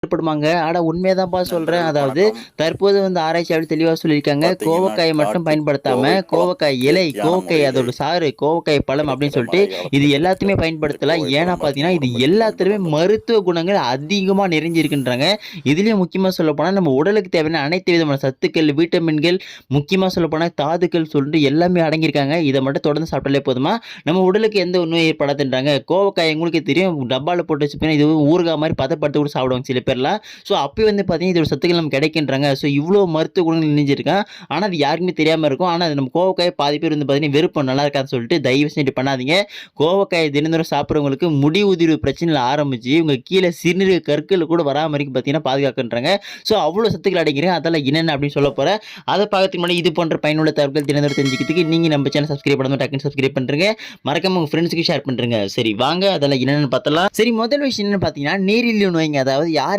ஏற்படுமாங்க. ஆனா உண்மையதான்ப்பா சொல்றேன். நண்பர்கள் அதாவது வணக்கம். தற்போது ஆராய்ச்சியாளர் தெளிவா சொல்லியிருக்காங்க. பார்த்தீங்கன்னா, கோவக்காய மட்டும் காட்டு பயன்படுத்தாம, கோவை பழம் கோவக்காய் இலை, இயற்கையான கோவக்காய் முறையிலே அதோட சாறு, கோவக்காய் பழம் அப்படின்னு கிடைக்கிற சொல்லிட்டு மழை இது காலத்துல கிடைக்கிற எல்லாத்தையுமே இந்த பயன்படுத்தலாம். கோவை ஏன்னா பழம் பார்த்தீங்கன்னா, பார்த்தீங்கன்னா, இது உடம்புக்கு ரொம்ப எல்லாத்துலயுமே நல்லது. மருத்துவ குணங்கள் அதிகமா நிறைஞ்சிருக்குன்றாங்க. இதுலயும் முக்கியமா சொல்லப்போனா, நம்ம உடலுக்கு தேவையான அனைத்து விதமான சத்துக்கள், விட்டமின்கள், முக்கியமா சொல்லப்போனா தாதுக்கள் சொல்லிட்டு எல்லாமே அடங்கியிருக்காங்க. இத மட்டும் தொடர்ந்து சாப்பிட்டாலே போதுமா, நம்ம உடலுக்கு எந்த ஒரு நோய் ஏற்படாதுன்றாங்க. கோவக்காய் உங்களுக்கே தெரியும். டப்பால போட்டு வச்சுப்பீங்கன்னா, இது ஊறுகாய் மாரி பதப்படுத்தி கூட சாப்பிடுவாங்க சில பேர்லாம். ஸோ அப்பயும் பார்த்தீங்கன்னா, இதோட சத்துக்கள் நமக்கு கிடைக்கின்றாங்க. ஸோ இவ்ளோ மருத்துவ குணங்கள் நிறைஞ்சிருக்காம். ஆனா, அது யாருக்குமே தெரியாம இருக்கும். ஆனா, அது நம்ம கோவக்காய பாதி பேர் பார்த்தீங்கன்னா, வெறுப்போம் நல்லா இருக்காதுன்னு சொல்லிட்டு தயவு செஞ்சு பண்ணாதீங்க. கோவக்காய தினந்தோறும் சாப்பிடுறவங்களுக்கு முடி உதிர்வு பிரச்சனையில ஆரம்பிச்சு, உங்க கீழ சிறுநீரக கற்கள் கூட வராம வரைக்கும் பார்த்தீங்கன்னா, பாதுகாக்கின்றாங்க. ஸோ அவ்ளோ சத்துக்கள் அடங்கியிருக்கு. அதெல்லாம் என்னென்ன அப்படின்னு சொல்லப் போறேன். அத பார்க்கறதுக்கு முன்னாடி இது போன்ற பயனுள்ள தகவல்கள் தினந்தோறும் தெரிஞ்சுக்கிறதுக்கு நீங்க நம்ம சேனல் சப்ஸ்கிரைப் பண்ணாம டக்குனு சப்ஸ்கிரைப் பண்றீங்க. மறக்காம உங்க ஃப்ரெண்ட்ஸ்க்கு ஷேர் பண்றீங்க. சரி வாங்க அதெல்லாம் என்னென்னு பார்த்தலாம். சரி முதல் விஷயம் என்னன்னு பார்த்தீங்கன்னா, நீரிழிவு நோய்ங்க. அதாவது யார்